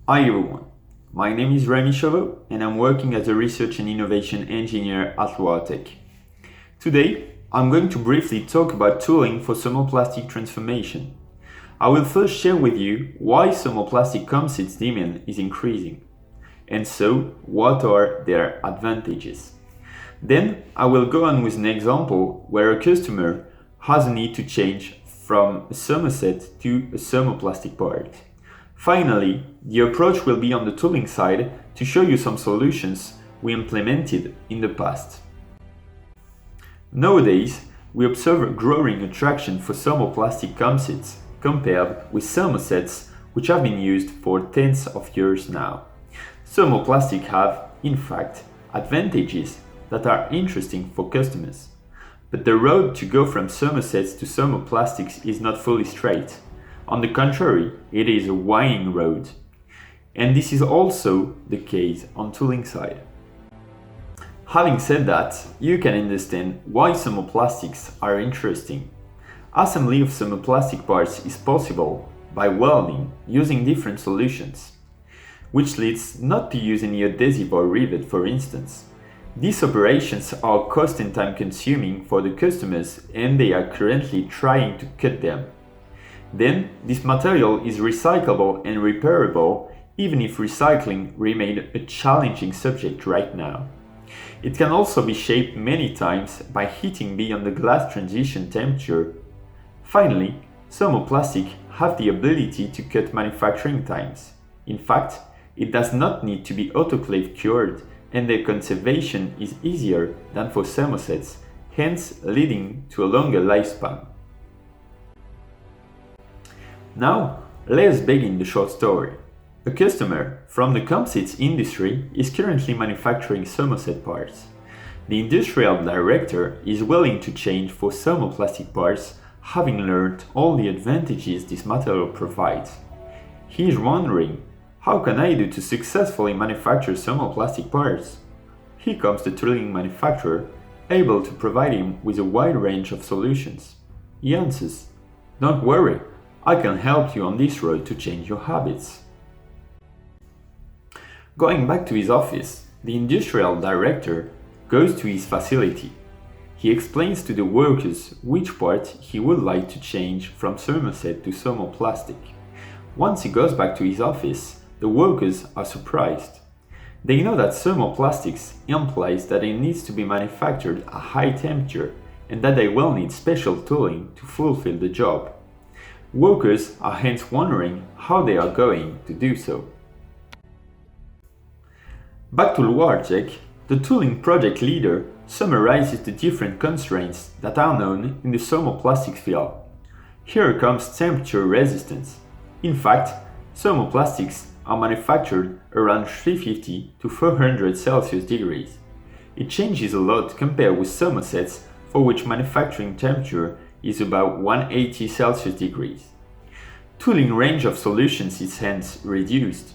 Hi everyone, my name is Rémi Chauveau and I'm working as a research and innovation engineer at Loiretech. Today, I'm going to briefly talk about tooling for thermoplastic transformation. I will first share with you why thermoplastic composites demand is increasing, and so what are their advantages. Then I will go on with an example where a customer has a need to change from a thermoset to a thermoplastic part. Finally, the approach will be on the tooling side to show you some solutions we implemented in the past. Nowadays, we observe a growing attraction for thermoplastic composites compared with thermosets which have been used for tens of years now. Thermoplastic have, in fact, advantages that are interesting for customers. But the road to go from thermosets to thermoplastics is not fully straight. On the contrary, it is a winding road. And this is also the case on tooling side. Having said that, you can understand why thermoplastics are interesting. Assembly of thermoplastic parts is possible by welding using different solutions, which leads not to use any adhesive or rivet, for instance. These operations are cost and time consuming for the customers and they are currently trying to cut them. Then, this material is recyclable and repairable, even if recycling remains a challenging subject right now. It can also be shaped many times by heating beyond the glass transition temperature. Finally, thermoplastic have the ability to cut manufacturing times. In fact, it does not need to be autoclave cured, and their conservation is easier than for thermosets, hence leading to a longer lifespan. Now, let's begin the short story. A customer from the composites industry is currently manufacturing thermoset parts. The industrial director is willing to change for thermoplastic parts, having learned all the advantages this material provides. He is wondering, how can I do to successfully manufacture thermoplastic parts? Here comes the tooling manufacturer, able to provide him with a wide range of solutions. He answers, "Don't worry, I can help you on this road to change your habits." Going back to his office, the industrial director goes to his facility. He explains to the workers which part he would like to change from thermoset to thermoplastic. Once he goes back to his office, the workers are surprised. They know that thermoplastics implies that it needs to be manufactured at high temperature and that they will need special tooling to fulfill the job. Workers are hence wondering how they are going to do so. Back to Loiretech, the tooling project leader summarizes the different constraints that are known in the thermoplastics field. Here comes temperature resistance. In fact, thermoplastics are manufactured around 350 to 400 Celsius degrees. It changes a lot compared with thermosets for which manufacturing temperature is about 180 Celsius degrees. Tooling range of solutions is hence reduced.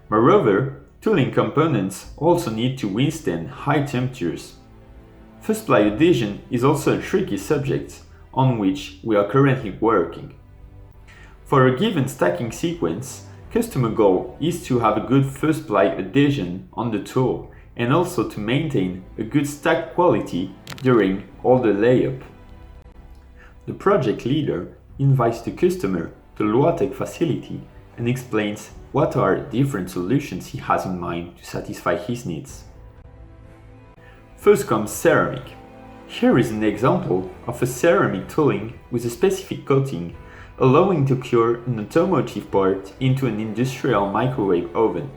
Moreover, tooling components also need to withstand high temperatures. First ply adhesion is also a tricky subject on which we are currently working. For a given stacking sequence, customer goal is to have a good first ply adhesion on the tool and also to maintain a good stack quality during all the layup. The project leader invites the customer to the Loiretech facility and explains what are different solutions he has in mind to satisfy his needs. First comes ceramic. Here is an example of a ceramic tooling with a specific coating, allowing to cure an automotive part into an industrial microwave oven.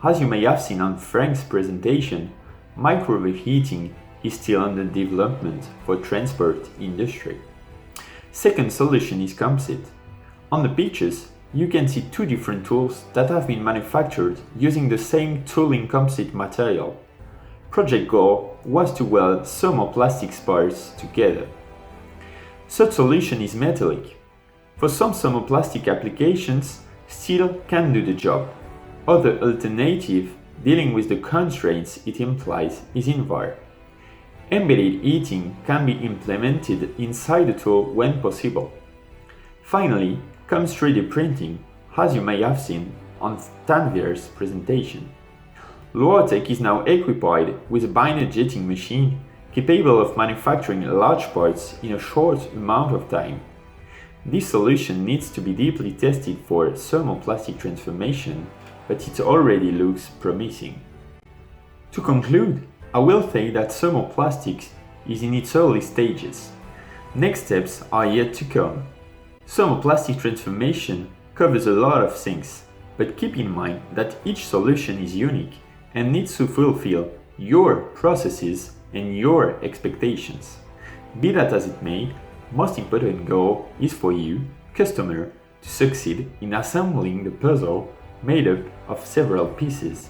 As you may have seen on Frank's presentation, microwave heating is still under development for transport industry. Second solution is composite. On the pictures, you can see two different tools that have been manufactured using the same tooling composite material. Project goal was to weld thermoplastic parts together. Third solution is metallic. For some thermoplastic applications, steel can do the job. Other alternative dealing with the constraints it implies is INVAR. Embedded heating can be implemented inside the tool when possible. Finally comes 3D printing. As you may have seen, on Tanvire's presentation. Loiretech is now equipped with a binder jetting machine capable of manufacturing large parts in a short amount of time. This solution needs to be deeply tested for thermoplastic transformation, but it already looks promising. To conclude, I will say that thermoplastics is in its early stages. Next steps are yet to come. Thermoplastic transformation covers a lot of things, but keep in mind that each solution is unique and needs to fulfill your processes and your expectations. Be that as it may, most important goal is for you, customer, to succeed in assembling the puzzle made up of several pieces.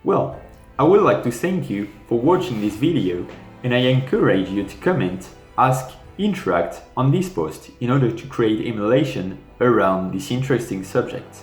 Well, I would like to thank you for watching this video, and I encourage you to comment, ask, interact on this post in order to create emulation around this interesting subject.